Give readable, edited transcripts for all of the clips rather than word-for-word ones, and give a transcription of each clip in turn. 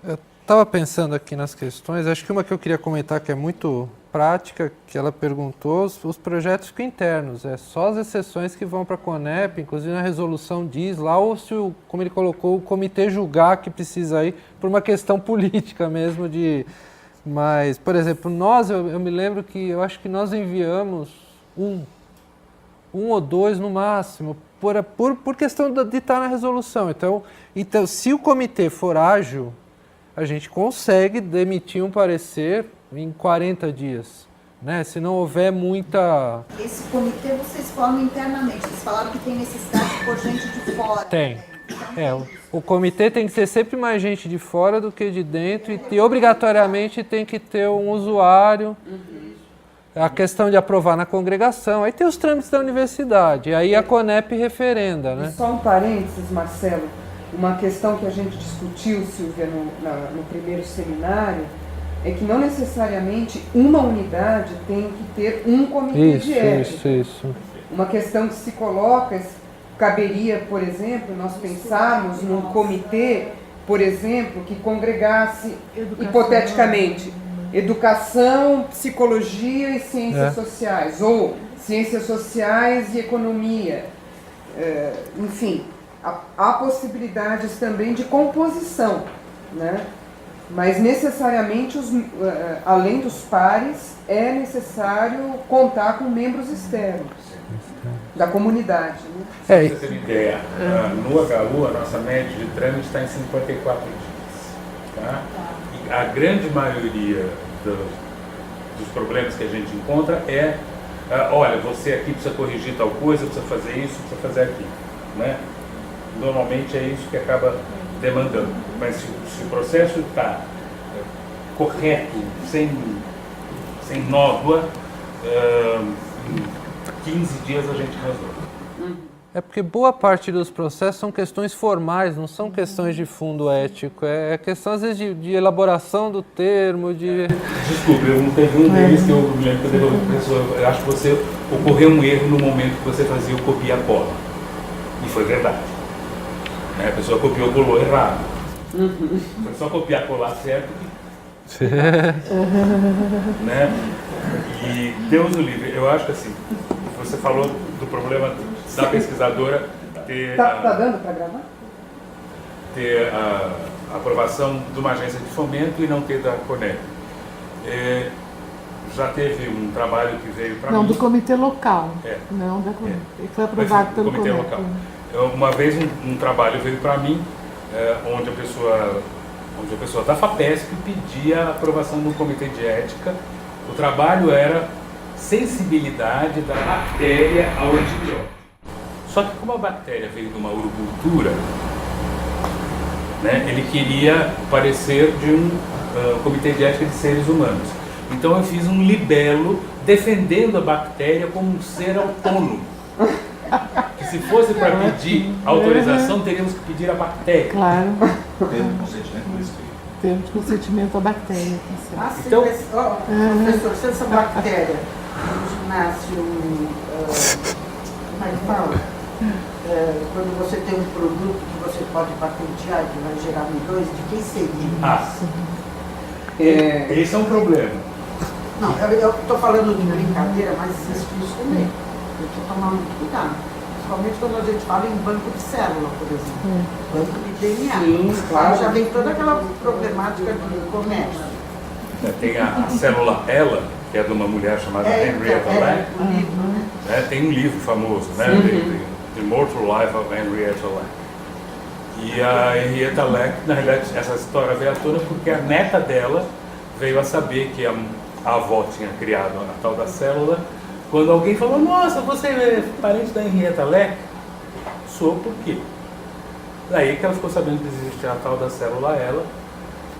Eu estava pensando aqui nas questões, acho que uma que eu queria comentar que é muito prática, que ela perguntou, os projetos ficam internos, é só as exceções que vão para a Conep, inclusive na resolução diz lá, ou se, como ele colocou, o comitê julgar que precisa ir por uma questão política mesmo de... Mas, por exemplo, eu me lembro que eu acho que nós enviamos um ou dois no máximo, por questão de estar na resolução. Então, se o comitê for ágil, a gente consegue demitir um parecer em 40 dias, né? Se não houver muita... Esse comitê vocês formam internamente, vocês falaram que tem necessidade de pôr gente de fora. Tem. O comitê tem que ter sempre mais gente de fora do que de dentro e obrigatoriamente tem que ter um usuário. A questão de aprovar na congregação, aí tem os trâmites da universidade, aí a Conep referenda, né? E só um parênteses, Marcelo, uma questão que a gente discutiu, Silvia, no primeiro seminário, é que não necessariamente uma unidade tem que ter um comitê de ética. Isso. Uma questão que se coloca, caberia, por exemplo, nós pensarmos num comitê, por exemplo, que congregasse, hipoteticamente, educação, psicologia e ciências sociais, ou ciências sociais e economia. Enfim, há possibilidades também de composição, né? Mas necessariamente, além dos pares, é necessário contar com membros externos da comunidade. Né? Só para você ter uma ideia, no HU a nossa média de trâmite está em 54 dias. Tá? E a grande maioria dos problemas que a gente encontra olha, você aqui precisa corrigir tal coisa, precisa fazer isso, precisa fazer aquilo. Né? Normalmente é isso que acaba demandando. Mas se o processo está correto, sem nódoa, em 15 dias a gente resolve. É porque boa parte dos processos são questões formais, não são questões de fundo ético. É questão, às vezes, de elaboração do termo, de... Desculpe, eu não teve um deles que eu me lembro que eu devolvi para a pessoa. Eu acho que você ocorreu um erro no momento que você fazia o copia e cola. E foi verdade. A pessoa copiou e colou errado. Foi só copiar e colar certo que... né? E Deus o livre. Eu acho que assim, você falou do problema da pesquisadora ter... Tá dando para gravar? Ter a aprovação de uma agência de fomento e não ter da Conep. Já teve um trabalho que veio para mim... Não, do comitê local, não da Conep. Foi aprovado pelo comitê local. Uma vez um trabalho veio para mim, onde a pessoa da FAPESP pedia a aprovação do comitê de ética. O trabalho era sensibilidade da bactéria ao antibiótico. Só que como a bactéria veio de uma urucultura, né, ele queria o parecer de um comitê de ética de seres humanos. Então eu fiz um libelo defendendo a bactéria como um ser autônomo. Que se fosse para pedir autorização, teríamos que pedir a bactéria. Claro. Tendo consentimento do espírito. Temos consentimento da bactéria. Então, professor, se essa bactéria nasce como é que fala? Quando você tem um produto que você pode patentear e que vai gerar milhões, de quem seria? Esse é um problema. Não, eu estou falando de brincadeira, mas existe isso também. Tem que tomar muito cuidado. Principalmente quando a gente fala em banco de célula, por exemplo. Banco de DNA. Sim, claro. Já vem toda aquela problemática do comércio. Tem a célula ELA, que é de uma mulher chamada Henrietta Lack. Tem um livro famoso, né? The Immortal Life of Henrietta Lack. E a Henrietta Lack, na realidade, essa história veio à tona porque a neta dela veio a saber que a avó tinha criado a tal da célula. Quando alguém falou, nossa, você é parente da Henrietta Lack? Sou, por quê? Daí que ela ficou sabendo que existia a tal da célula ELA.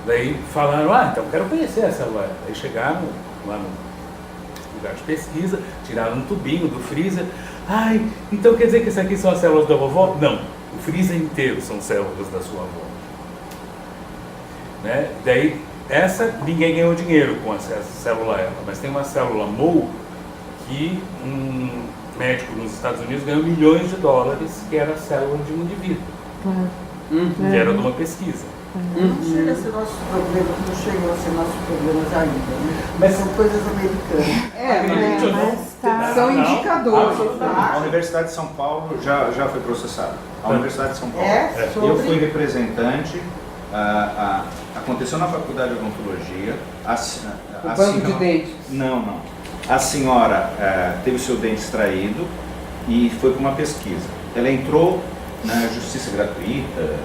Daí falaram, então quero conhecer a célula ELA. Daí chegaram lá no lugar de pesquisa, tiraram um tubinho do freezer. Então quer dizer que isso aqui são as células da vovó? Não, o freezer inteiro são células da sua avó. Né? Daí, ninguém ganhou dinheiro com essa célula ELA, mas tem uma célula MOU que um médico nos Estados Unidos ganhou milhões de dólares, que era a célula de um indivíduo, que era de uma pesquisa. Não chega a ser nosso problema, não chegam a ser nossos problemas ainda, né? Mas- São coisas americanas. Acredite ou não, mas tá. São não, indicadores. absolutamente. A Universidade de São Paulo já foi processada. A Universidade de São Paulo. É, sobre... Eu fui representante, aconteceu na Faculdade de Odontologia. O banco de dentes. Não. A senhora teve seu dente extraído e foi para uma pesquisa. Ela entrou na justiça gratuita,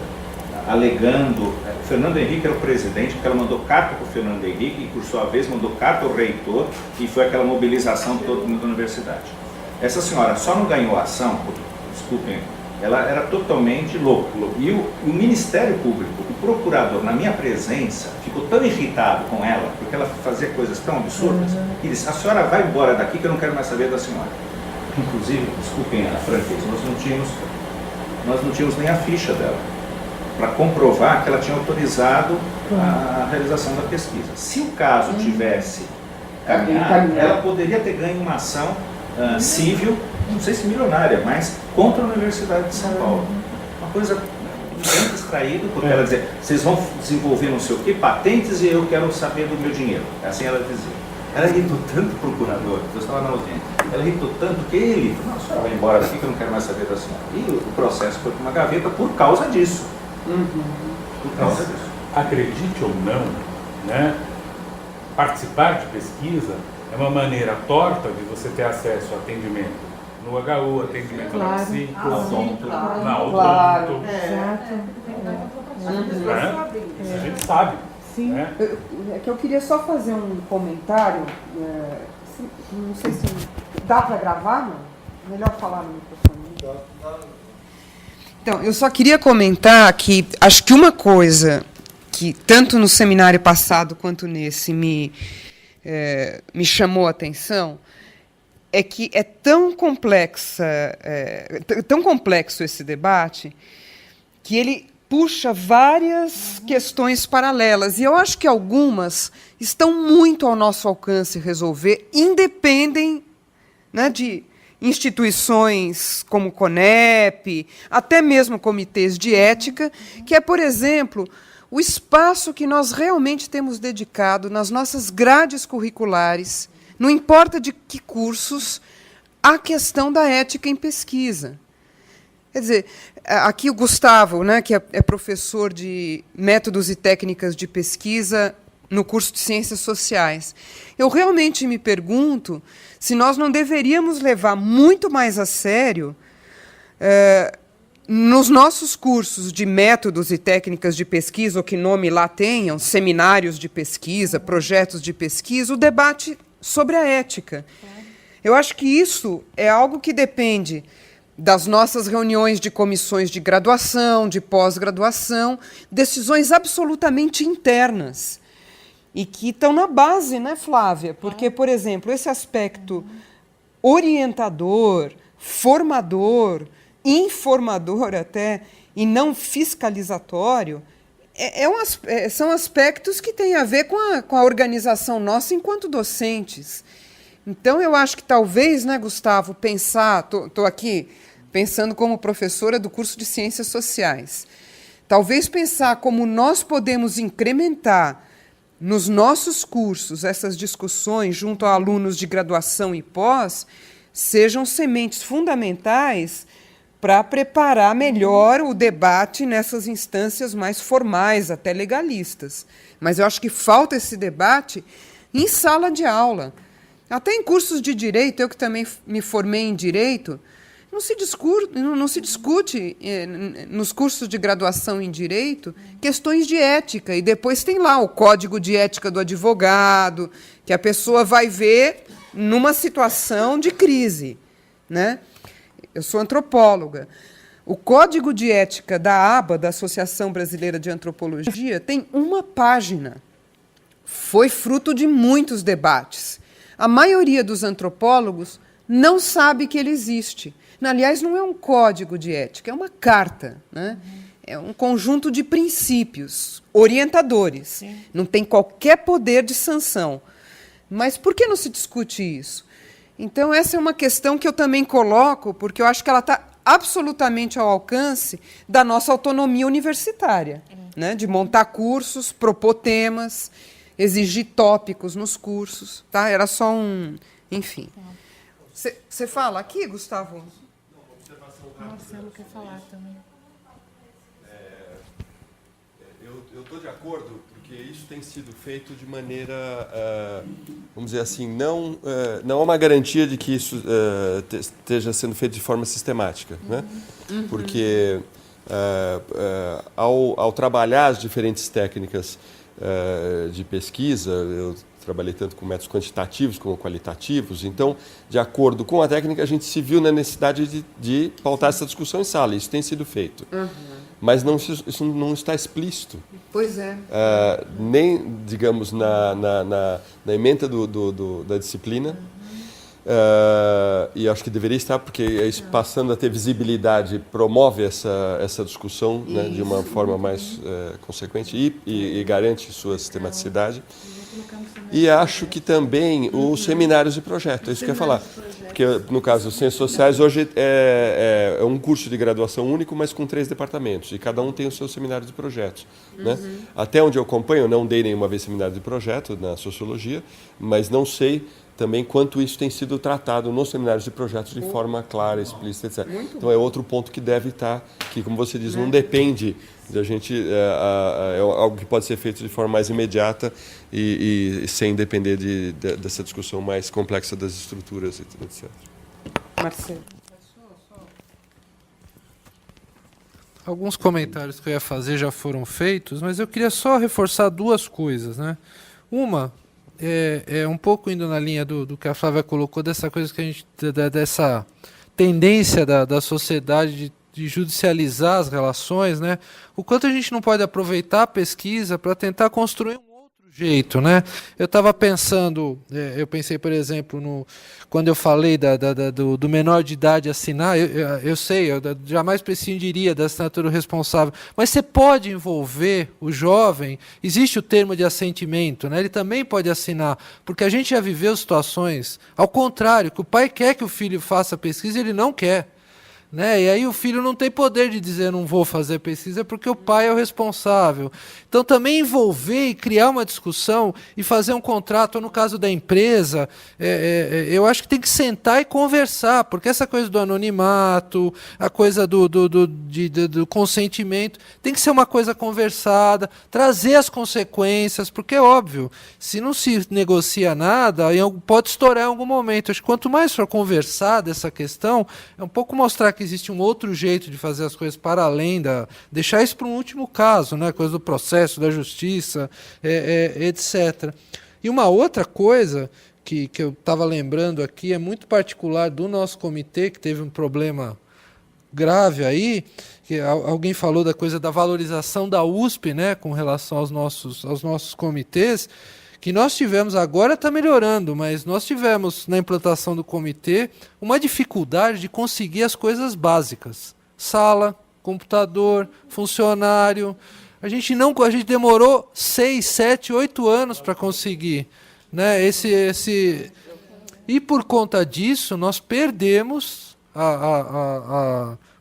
alegando... O Fernando Henrique era o presidente, porque ela mandou carta para o Fernando Henrique e, por sua vez, mandou carta ao reitor e foi aquela mobilização toda da universidade. Essa senhora só não ganhou a ação, porque, desculpem, ela era totalmente louca. E o Ministério Público, o procurador, na minha presença, ficou tão irritado com ela, porque ela fazia coisas tão absurdas, que disse: a senhora vai embora daqui que eu não quero mais saber da senhora. Inclusive, desculpem a franqueza, nós não tínhamos nem a ficha dela, para comprovar que ela tinha autorizado a realização da pesquisa. Se o caso tivesse caminhado, ela poderia ter ganho uma ação civil, não sei se milionária, mas contra a Universidade de São Paulo. Uma coisa bem extraída, porque ela dizia: vocês vão desenvolver não sei o que, patentes, e eu quero saber do meu dinheiro. Assim ela dizia. Ela irritou tanto o procurador, eu estava na audiência, ela irritou tanto que ele falou: não, a senhora vai embora daqui que eu não quero mais saber da senhora. E o processo foi para uma gaveta por causa disso. Por causa disso. Acredite ou não, né, participar de pesquisa é uma maneira torta de você ter acesso a atendimento no HU, atendimento na Claro. psi, Odonto. na odonto. Claro. Exato. Né? Isso a gente sabe. Sim. Né? É que eu queria só fazer um comentário. Não sei se dá para gravar, não? Melhor falar no microfone. Então, eu só queria comentar que acho que uma coisa que tanto no seminário passado quanto nesse me chamou a atenção é que é tão complexo esse debate que ele puxa várias questões paralelas, e eu acho que algumas estão muito ao nosso alcance resolver, independem, né, de instituições como o CONEP, até mesmo comitês de ética, que é, por exemplo, o espaço que nós realmente temos dedicado nas nossas grades curriculares, não importa de que cursos, à questão da ética em pesquisa. Quer dizer, aqui o Gustavo, né, que é professor de métodos e técnicas de pesquisa no curso de Ciências Sociais. Eu realmente me pergunto se nós não deveríamos levar muito mais a sério, nos nossos cursos de métodos e técnicas de pesquisa, ou que nome lá tenham, seminários de pesquisa, projetos de pesquisa, o debate sobre a ética. Eu acho que isso é algo que depende das nossas reuniões de comissões de graduação, de pós-graduação, decisões absolutamente internas e que estão na base, né, Flávia? Porque, por exemplo, esse aspecto orientador, formador, informador até, e não fiscalizatório, são aspectos que têm a ver com a organização nossa enquanto docentes. Então, eu acho que talvez, né, Gustavo, estou aqui pensando como professora do curso de Ciências Sociais, talvez pensar como nós podemos incrementar nos nossos cursos essas discussões junto a alunos de graduação e pós sejam sementes fundamentais para preparar melhor o debate nessas instâncias mais formais, até legalistas. Mas eu acho que falta esse debate em sala de aula. Até em cursos de direito, eu que também me formei em direito, não se discute nos cursos de graduação em direito questões de ética. E depois tem lá o código de ética do advogado, que a pessoa vai ver numa situação de crise, né? Eu sou antropóloga. O código de ética da ABA, da Associação Brasileira de Antropologia, tem uma página. Foi fruto de muitos debates. A maioria dos antropólogos não sabe que ele existe. Aliás, não é um código de ética, é uma carta, né? É um conjunto de princípios orientadores. Sim. Não tem qualquer poder de sanção. Mas por que não se discute isso? Então, essa é uma questão que eu também coloco, porque eu acho que ela está absolutamente ao alcance da nossa autonomia universitária, né? De montar cursos, propor temas, exigir tópicos nos cursos, tá? Era só um... Enfim. Você fala aqui, Gustavo? O Marcelo quer falar também. Eu estou de acordo, porque isso tem sido feito de maneira, vamos dizer assim, não há uma garantia de que isso esteja sendo feito de forma sistemática, né? Porque ao trabalhar as diferentes técnicas de pesquisa, eu trabalhei tanto com métodos quantitativos como qualitativos, então, de acordo com a técnica, a gente se viu na necessidade de pautar essa discussão em sala, isso tem sido feito. Mas isso não está explícito. Pois é. Nem, digamos, na ementa da disciplina. E acho que deveria estar, porque isso, passando a ter visibilidade, promove essa discussão, né, de uma forma mais consequente e garante sua sistematicidade. E acho que também os seminários de projeto, é isso que eu ia falar. Porque, no caso das Ciências Sociais, hoje é um curso de graduação único, mas com 3 departamentos, e cada um tem o seu seminário de projetos. Né? Até onde eu acompanho, eu não dei nenhuma vez seminário de projeto na Sociologia, mas não sei também quanto isso tem sido tratado nos seminários de projetos de forma clara, explícita, etc. Então é outro ponto que deve estar, que, como você diz, não depende da gente, é algo que pode ser feito de forma mais imediata e sem depender dessa discussão mais complexa das estruturas, etc. Marcelo. Alguns comentários que eu ia fazer já foram feitos, mas eu queria só reforçar 2 coisas, né? Uma é um pouco indo na linha do que a Flávia colocou, dessa coisa que a gente, dessa tendência da sociedade de judicializar as relações, né? O quanto a gente não pode aproveitar a pesquisa para tentar construir um outro jeito, né? Eu pensei, por exemplo, quando eu falei do menor de idade assinar, eu sei, eu jamais prescindiria da assinatura responsável, mas você pode envolver o jovem, existe o termo de assentimento, né? Ele também pode assinar, porque a gente já viveu situações, ao contrário, que o pai quer que o filho faça pesquisa e ele não quer. Né? E aí o filho não tem poder de dizer não vou fazer pesquisa porque o pai é o responsável. Então também envolver e criar uma discussão e fazer um contrato, ou no caso da empresa, eu acho que tem que sentar e conversar, porque essa coisa do anonimato, a coisa do consentimento, tem que ser uma coisa conversada, trazer as consequências, porque é óbvio, se não se negocia nada, pode estourar em algum momento. Acho que quanto mais for conversar dessa questão, é um pouco mostrar que existe um outro jeito de fazer as coisas para além deixar isso para um último caso, né? Coisa do processo, da justiça, etc. E uma outra coisa que eu estava lembrando aqui, é muito particular do nosso comitê, que teve um problema grave aí, que alguém falou da coisa da valorização da USP, né, com relação aos nossos comitês, que nós tivemos, agora está melhorando, mas nós tivemos na implantação do comitê uma dificuldade de conseguir as coisas básicas. Sala, computador, funcionário. A gente demorou 6, 7, 8 anos para conseguir. Né? E por conta disso, nós perdemos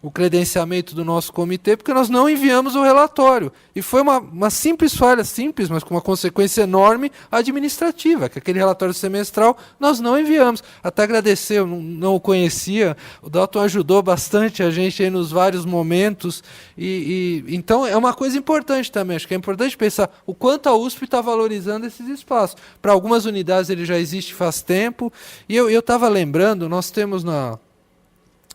o credenciamento do nosso comitê, porque nós não enviamos o relatório. E foi uma simples falha, simples, mas com uma consequência enorme administrativa, que aquele relatório semestral nós não enviamos. Até agradecer, eu não o conhecia, o Dalton ajudou bastante a gente aí nos vários momentos. Então é uma coisa importante também, acho que é importante pensar o quanto a USP está valorizando esses espaços. Para algumas unidades ele já existe faz tempo, e eu estava lembrando, nós temos na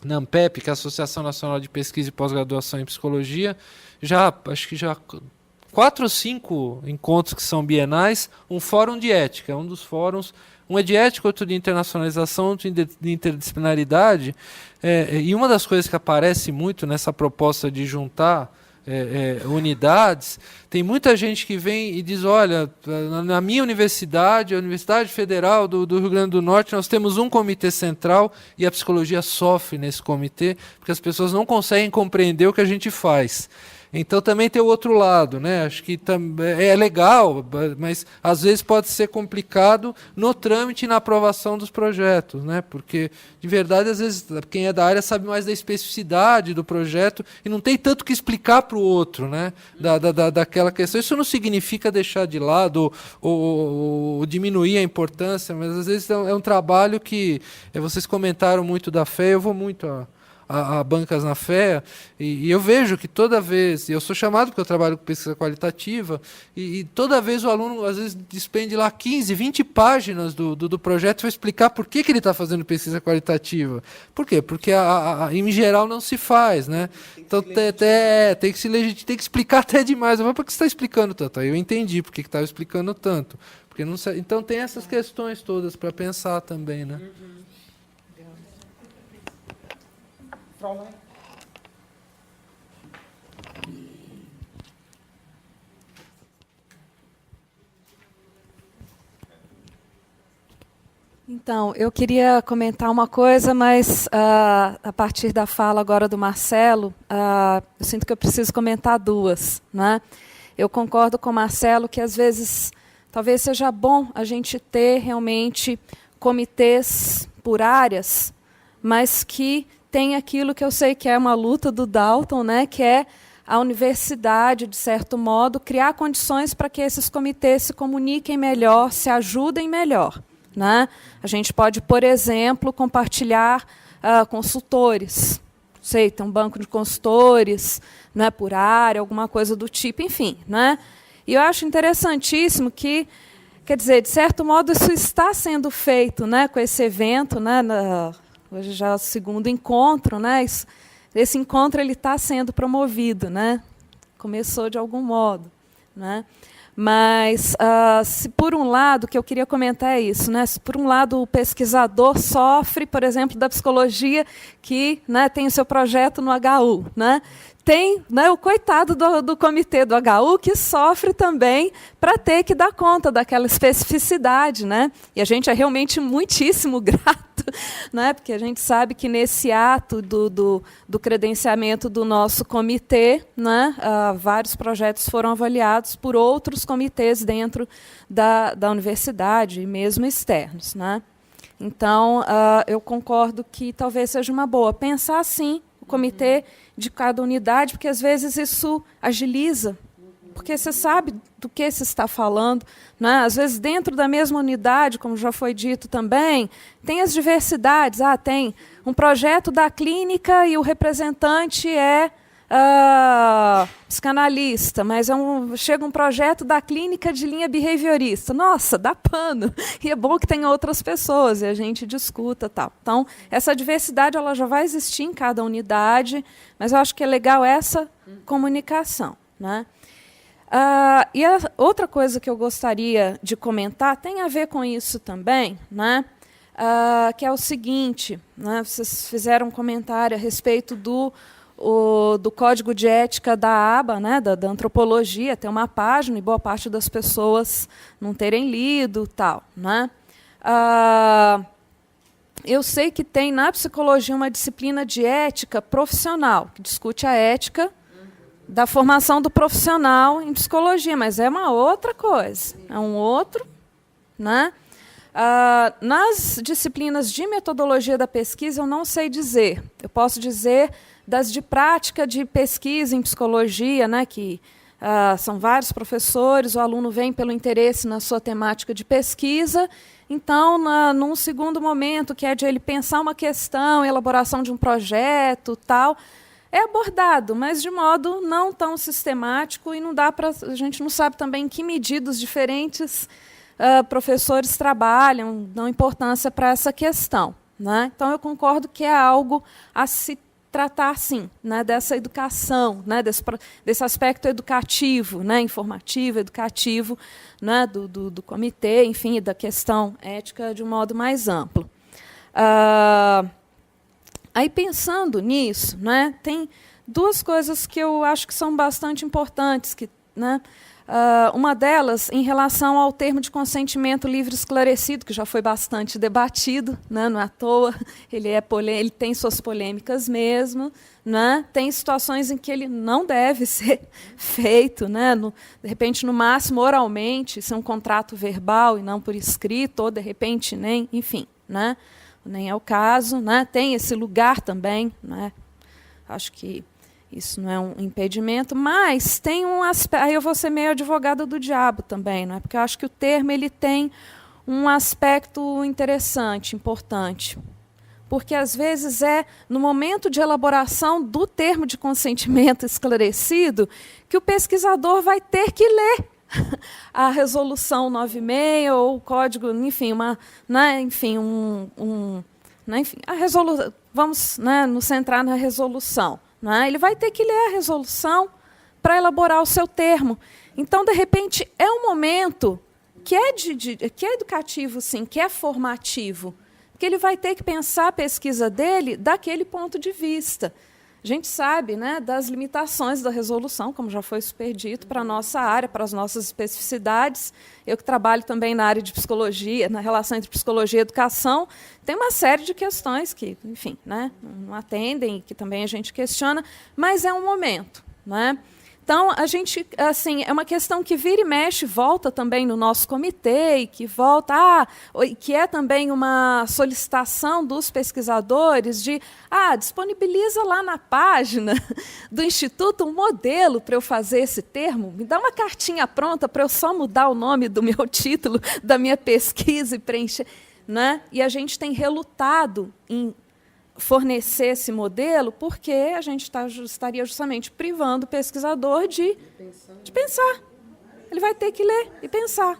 ANPEP, que é a Associação Nacional de Pesquisa e Pós-Graduação em Psicologia, acho que já 4 ou 5 encontros que são bienais, um fórum de ética, um dos fóruns, um é de ética, outro de internacionalização, outro de interdisciplinaridade, e uma das coisas que aparece muito nessa proposta de juntar unidades, tem muita gente que vem e diz, olha, na minha universidade, a Universidade Federal do Rio Grande do Norte, nós temos um comitê central e a psicologia sofre nesse comitê, porque as pessoas não conseguem compreender o que a gente faz. Então também tem o outro lado, né? Acho que é legal, mas às vezes pode ser complicado no trâmite e na aprovação dos projetos, né? Porque, de verdade, às vezes quem é da área sabe mais da especificidade do projeto e não tem tanto que explicar para o outro, né? Daquela questão. Isso não significa deixar de lado ou diminuir a importância, mas às vezes é um trabalho que vocês comentaram muito da FEA, eu vou muito a bancas na FEA, e eu vejo que toda vez, eu sou chamado porque eu trabalho com pesquisa qualitativa, e toda vez o aluno, às vezes, despende lá 15, 20 páginas do projeto para explicar por que ele está fazendo pesquisa qualitativa. Por quê? Porque, em geral, não se faz, né? Então, tem que explicar até demais. Mas por que você está explicando tanto? Aí eu entendi por que estava explicando tanto. Porque não, então, tem essas questões todas para pensar também, né? Então, eu queria comentar uma coisa, mas a partir da fala agora do Marcelo, eu sinto que eu preciso comentar duas, né? Eu concordo com o Marcelo que, às vezes, talvez seja bom a gente ter realmente comitês por áreas, mas que tem aquilo que eu sei que é uma luta do Dalton, né, que é a universidade, de certo modo, criar condições para que esses comitês se comuniquem melhor, se ajudem melhor, né? A gente pode, por exemplo, compartilhar consultores. Sei, tem um banco de consultores, né, por área, alguma coisa do tipo, enfim, né? E eu acho interessantíssimo que, quer dizer, de certo modo, isso está sendo feito, né, com esse evento, né, hoje já é o segundo encontro, né? Esse encontro ele está sendo promovido, né? Começou de algum modo, né? Mas, se por um lado, o que eu queria comentar é isso, né? Se por um lado o pesquisador sofre, por exemplo, da psicologia, que, né, tem o seu projeto no HU, né? Tem, né, o coitado do comitê do HU que sofre também para ter que dar conta daquela especificidade, né? E a gente é realmente muitíssimo grato, né? Porque a gente sabe que nesse ato do credenciamento do nosso comitê, né, vários projetos foram avaliados por outros comitês dentro da universidade, e mesmo externos, né? Então, eu concordo que talvez seja uma boa pensar, assim, o comitê de cada unidade, porque às vezes isso agiliza, porque você sabe do que se está falando, né? Às vezes dentro da mesma unidade, como já foi dito também, tem as diversidades. Tem um projeto da clínica e o representante é psicanalista, mas chega um projeto da clínica de linha behaviorista. Nossa, dá pano. E é bom que tenha outras pessoas e a gente discuta, tal. Então, essa diversidade ela já vai existir em cada unidade, mas eu acho que é legal essa comunicação, né? E a outra coisa que eu gostaria de comentar tem a ver com isso também, né? Que é o seguinte, né? Vocês fizeram um comentário a respeito do Código de Ética da aba, né, da antropologia, tem uma página e boa parte das pessoas não terem lido, tal, né? Eu sei que tem na psicologia uma disciplina de ética profissional, que discute a ética da formação do profissional em psicologia, mas é uma outra coisa, é um outro, né? Nas disciplinas de metodologia da pesquisa, eu não sei dizer. Eu posso dizer das de prática de pesquisa em psicologia, né, que são vários professores, o aluno vem pelo interesse na sua temática de pesquisa, então, num segundo momento, que é de ele pensar uma questão, elaboração de um projeto, tal, é abordado, mas de modo não tão sistemático, e não dá para, a gente não sabe também em que medidas diferentes professores trabalham, dão importância para essa questão, né? Então, eu concordo que é algo a se tratar, sim, né, dessa educação, né, desse aspecto educativo, né, informativo, educativo, né, do comitê, enfim, da questão ética de um modo mais amplo. Aí, pensando nisso, né, tem duas coisas que eu acho que são bastante importantes, que, né, Uma delas em relação ao termo de consentimento livre esclarecido, que já foi bastante debatido, né, não é à toa, ele tem suas polêmicas mesmo, né, tem situações em que ele não deve ser feito, né, de repente, no máximo, oralmente, ser um contrato verbal e não por escrito, ou de repente nem, enfim, né, nem é o caso, né, tem esse lugar também, né, acho que isso não é um impedimento, mas tem um aspecto. Aí eu vou ser meio advogada do diabo também, não é? Porque eu acho que o termo ele tem um aspecto interessante, importante. Porque, às vezes, é no momento de elaboração do termo de consentimento esclarecido que o pesquisador vai ter que ler a resolução 96 ou o código, enfim, a resolução. Vamos, né, nos centrar na resolução. Ele vai ter que ler a resolução para elaborar o seu termo. Então, de repente, é um momento que é educativo, sim, que é formativo, porque ele vai ter que pensar a pesquisa dele daquele ponto de vista. A gente sabe, né, das limitações da resolução, como já foi super dito, para a nossa área, para as nossas especificidades. Eu que trabalho também na área de psicologia, na relação entre psicologia e educação, tem uma série de questões que, enfim, né, não atendem, que também a gente questiona, mas é um momento, né? Então, a gente, assim, é uma questão que vira e mexe, volta também no nosso comitê, e que volta, que é também uma solicitação dos pesquisadores de, disponibiliza lá na página do Instituto um modelo para eu fazer esse termo, me dá uma cartinha pronta para eu só mudar o nome do meu título, da minha pesquisa e preencher, né? E a gente tem relutado em fornecer esse modelo, porque a gente estaria justamente privando o pesquisador de pensar. Ele vai ter que ler e pensar.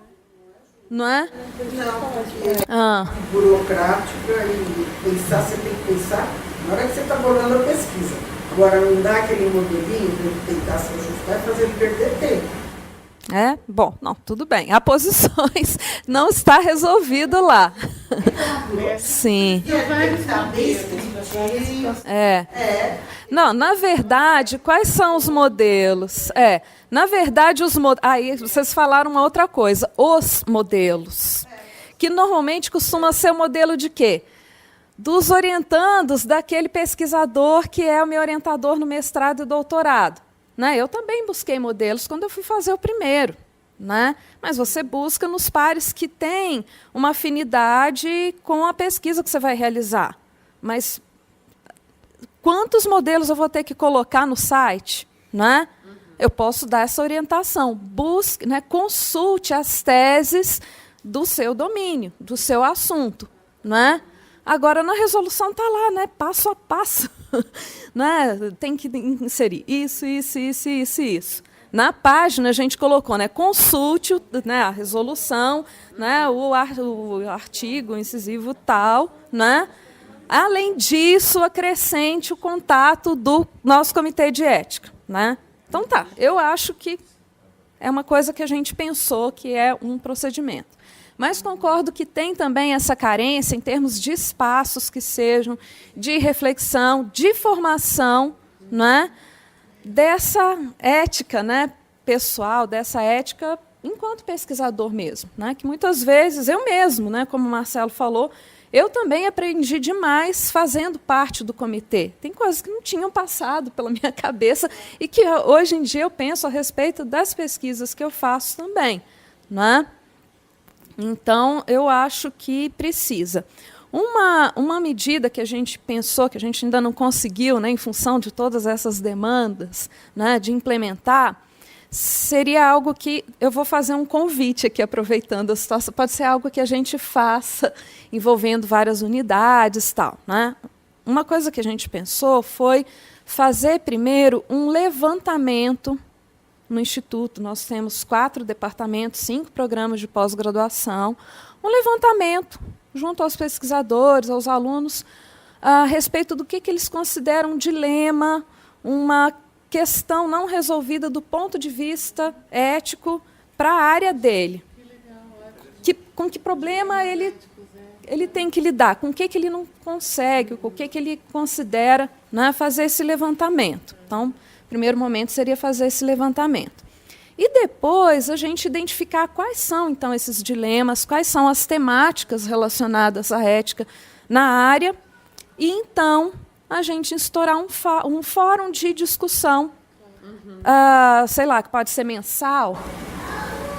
Não é? Não, porque burocrático e pensar, você tem que pensar na hora que você está bolando a pesquisa. Agora, não dá aquele modelinho para ele tentar se ajustar e fazer ele perder tempo. Bom, não, tudo bem. Há posições, não está resolvido lá. Sim. Não, na verdade, quais são os modelos? Na verdade, aí vocês falaram uma outra coisa, os modelos, que normalmente costuma ser o modelo de quê? Dos orientandos daquele pesquisador que é o meu orientador no mestrado e doutorado. Né? Eu também busquei modelos quando eu fui fazer o primeiro. Né? Mas você busca nos pares que têm uma afinidade com a pesquisa que você vai realizar. Mas quantos modelos eu vou ter que colocar no site? Né? Eu posso dar essa orientação. Busque, né, consulte as teses do seu domínio, do seu assunto. Né? Agora, na resolução está lá, né, passo a passo. Né? Tem que inserir isso. Na página, a gente colocou, né, consulte, né, a resolução, né, o artigo incisivo tal. Né? Além disso, acrescente o contato do nosso comitê de ética. Né? Então, tá, eu acho que é uma coisa que a gente pensou que é um procedimento. Mas concordo que tem também essa carência em termos de espaços que sejam de reflexão, de formação, né, dessa ética, né, pessoal, dessa ética enquanto pesquisador mesmo. Né, que muitas vezes eu mesmo, né, como o Marcelo falou, eu também aprendi demais fazendo parte do comitê. Tem coisas que não tinham passado pela minha cabeça e que hoje em dia eu penso a respeito das pesquisas que eu faço também. Né? Então, eu acho que precisa. Uma medida que a gente pensou, que a gente ainda não conseguiu, né, em função de todas essas demandas, né, de implementar, seria algo que eu vou fazer um convite aqui, aproveitando a situação. Pode ser algo que a gente faça, envolvendo várias unidades e tal. Né? Uma coisa que a gente pensou foi fazer primeiro um levantamento. No Instituto, nós temos 4 departamentos, 5 programas de pós-graduação, um levantamento junto aos pesquisadores, aos alunos, a respeito do que eles consideram um dilema, uma questão não resolvida do ponto de vista ético para a área dele. Com que problema ele tem que lidar, com o que ele não consegue, com o que ele considera, né, fazer esse levantamento. Então, primeiro momento seria fazer esse levantamento. E depois a gente identificar quais são, então, esses dilemas, quais são as temáticas relacionadas à ética na área, e então a gente instaurar um fórum de discussão, sei lá, que pode ser mensal.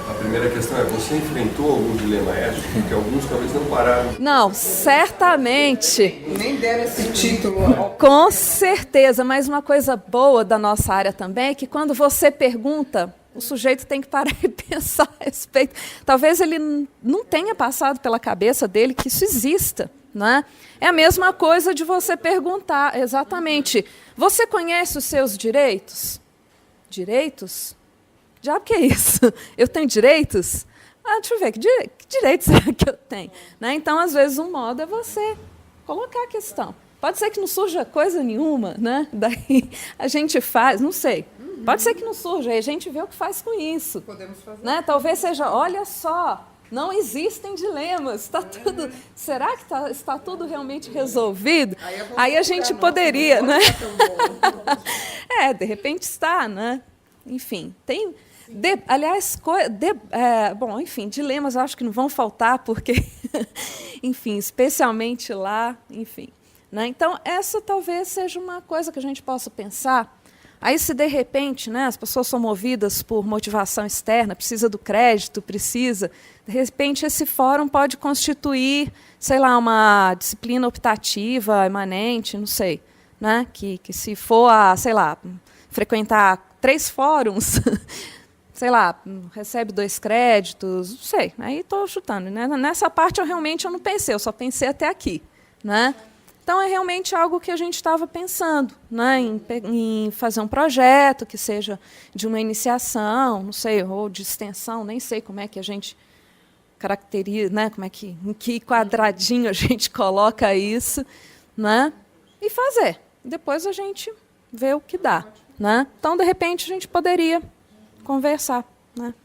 A primeira questão é, você enfrentou algum dilema ético? Porque alguns talvez não pararam. Não, certamente. Nem deram esse título. Com certeza, mas uma coisa boa da nossa área também é que quando você pergunta, o sujeito tem que parar e pensar a respeito. Talvez ele não tenha passado pela cabeça dele que isso exista. Né? É a mesma coisa de você perguntar, exatamente, você conhece os seus direitos? Direitos? Já o que é isso? Eu tenho direitos? Deixa eu ver, que direitos será que eu tenho? Né? Então, às vezes, um modo é você colocar a questão. Pode ser que não surja coisa nenhuma, né? Daí a gente faz, não sei. Pode ser que não surja, aí a gente vê o que faz com isso. Podemos fazer. Né? Talvez seja, olha só, não existem dilemas. Está tudo, será que está tudo realmente resolvido? Aí a gente poderia, né? De repente está, né? Enfim, tem... aliás, bom, enfim, dilemas eu acho que não vão faltar, porque, enfim, especialmente lá, enfim. Né? Então, essa talvez seja uma coisa que a gente possa pensar. Aí, se de repente, né, as pessoas são movidas por motivação externa, precisa do crédito, de repente esse fórum pode constituir, sei lá, uma disciplina optativa emanente, não sei, né, que se for sei lá, frequentar 3 fóruns, sei lá, recebe 2 créditos, não sei, aí estou chutando. Né? Nessa parte eu realmente não pensei, eu só pensei até aqui. Né? Então, é realmente algo que a gente estava pensando, né? Em fazer um projeto que seja de uma iniciação, não sei, ou de extensão, nem sei como é que a gente caracteriza, né? Em que quadradinho a gente coloca isso, né? E fazer. Depois a gente vê o que dá. Né? Então, de repente, a gente poderia conversar. Né?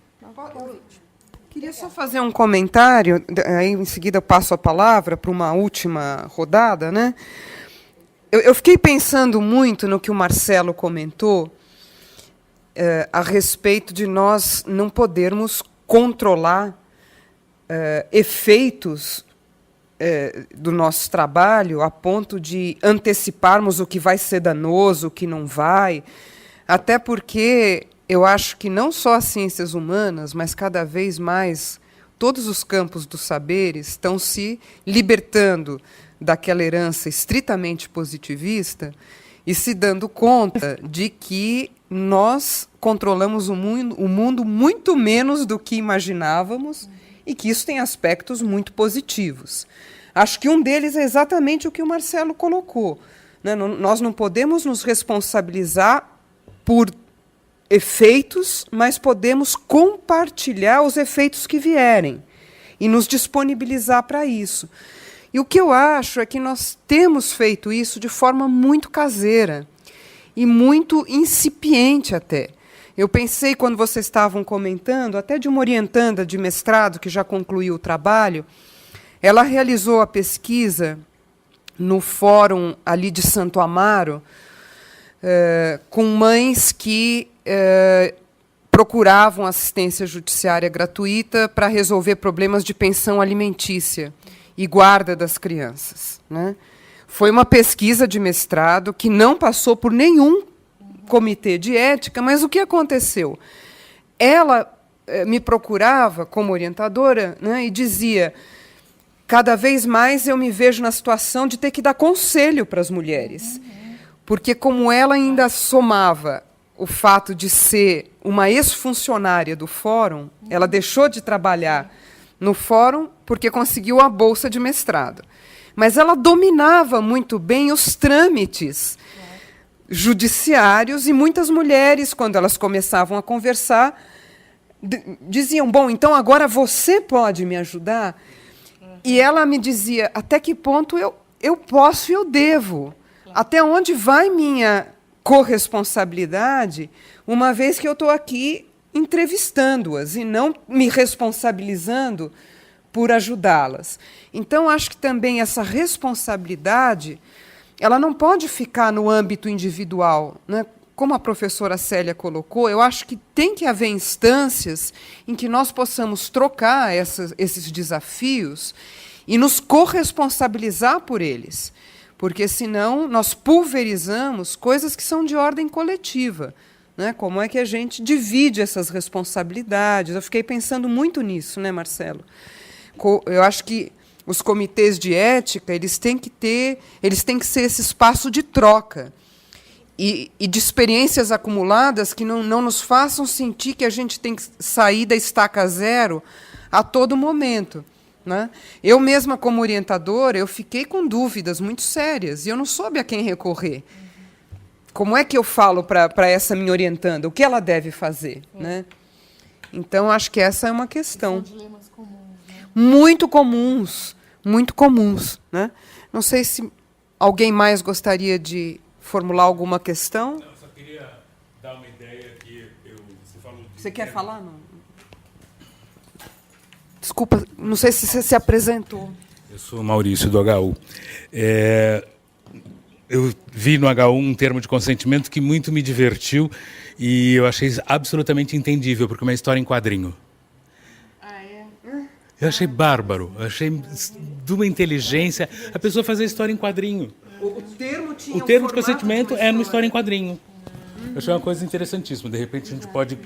Queria só fazer um comentário, aí em seguida eu passo a palavra para uma última rodada. Né? Eu fiquei pensando muito no que o Marcelo comentou a respeito de nós não podermos controlar efeitos do nosso trabalho a ponto de anteciparmos o que vai ser danoso, o que não vai, até porque eu acho que não só as ciências humanas, mas cada vez mais todos os campos dos saberes estão se libertando daquela herança estritamente positivista e se dando conta de que nós controlamos o mundo muito menos do que imaginávamos e que isso tem aspectos muito positivos. Acho que um deles é exatamente o que o Marcelo colocou. Né? Nós não podemos nos responsabilizar por efeitos, mas podemos compartilhar os efeitos que vierem e nos disponibilizar para isso. E o que eu acho é que nós temos feito isso de forma muito caseira e muito incipiente até. Eu pensei, quando vocês estavam comentando, até de uma orientanda de mestrado que já concluiu o trabalho. Ela realizou a pesquisa no fórum ali de Santo Amaro, com mães que procuravam assistência judiciária gratuita para resolver problemas de pensão alimentícia e guarda das crianças. Né? Foi uma pesquisa de mestrado que não passou por nenhum comitê de ética, mas o que aconteceu? Ela me procurava como orientadora, né, e dizia: cada vez mais eu me vejo na situação de ter que dar conselho para as mulheres, porque como ela ainda somava o fato de ser uma ex-funcionária do fórum, ela deixou de trabalhar no fórum porque conseguiu a bolsa de mestrado. Mas ela dominava muito bem os trâmites judiciários, e muitas mulheres, quando elas começavam a conversar, diziam: bom, então agora você pode me ajudar? E ela me dizia: até que ponto eu posso e eu devo? Até onde vai minha corresponsabilidade, uma vez que eu estou aqui entrevistando-as e não me responsabilizando por ajudá-las? Então, acho que também essa responsabilidade ela não pode ficar no âmbito individual, né? como a professora Célia colocou, eu acho que tem que haver instâncias em que nós possamos trocar esses desafios e nos corresponsabilizar por eles, porque senão nós pulverizamos coisas que são de ordem coletiva, né? Como é que a gente divide essas responsabilidades? Eu fiquei pensando muito nisso, né, Marcelo? Eu acho que os comitês de ética eles têm que ser esse espaço de troca e de experiências acumuladas que não nos façam sentir que a gente tem que sair da estaca zero a todo momento, né? Eu mesma, como orientadora, eu fiquei com dúvidas muito sérias e eu não soube a quem recorrer. Como é que eu falo para essa minha orientanda? O que ela deve fazer? Né? Então, acho que essa é uma questão. São dilemas comuns, né? Muito comuns. Né? Não sei se alguém mais gostaria de formular alguma questão. Não, eu só queria dar uma ideia que você falou... Você quer falar? Não? Desculpa, não sei se você se apresentou. Eu sou Maurício, do HU. Eu vi no HU um termo de consentimento que muito me divertiu e eu achei absolutamente entendível, porque é uma história em quadrinho. Ah, é? Eu achei bárbaro, eu achei de uma inteligência a pessoa fazer história em quadrinho. O termo tinha O termo de consentimento é numa história em quadrinho. Eu achei uma coisa interessantíssima. De repente a gente pode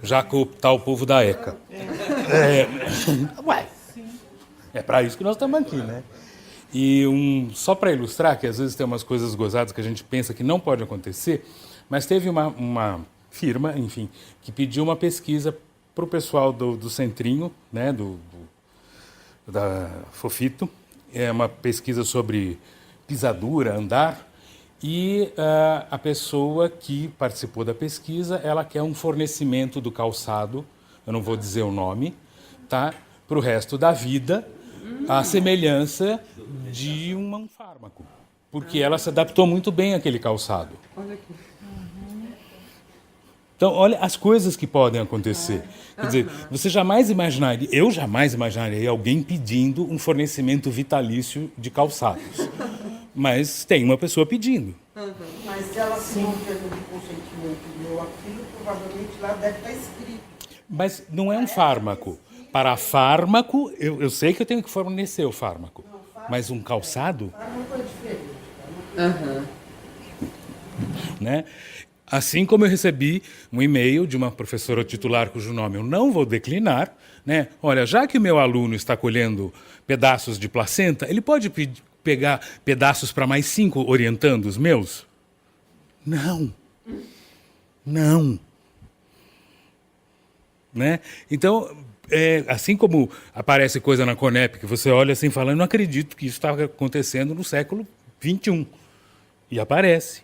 já cooptar o povo da ECA. Ué, é para isso que nós estamos aqui, né? E só para ilustrar, que às vezes tem umas coisas gozadas que a gente pensa que não pode acontecer, mas teve uma firma, enfim, que pediu uma pesquisa para o pessoal do Centrinho, né, da Fofito. É uma pesquisa sobre pisadura, andar, e a pessoa que participou da pesquisa, ela quer um fornecimento do calçado, eu não vou dizer o nome, tá, para o resto da vida, à semelhança de um fármaco, porque ela se adaptou muito bem àquele calçado. Então, olha as coisas que podem acontecer. Quer dizer, você jamais imaginaria, eu jamais imaginaria alguém pedindo um fornecimento vitalício de calçados. Mas tem uma pessoa pedindo. Mas se ela assinou um termo de consentimento e deu aquilo, provavelmente lá deve estar escrito. Mas não é um fármaco. Para fármaco, eu sei que eu tenho que fornecer o fármaco. Mas um calçado? Fármaco é diferente. Né? Assim como eu recebi um e-mail de uma professora titular cujo nome eu não vou declinar, né? Olha, já que o meu aluno está colhendo pedaços de placenta, ele pode pegar pedaços para mais 5 orientandos meus? Não. Não. Né? Então, assim como aparece coisa na Conep que você olha assim e fala, eu não acredito que isso está acontecendo no século XXI. E aparece.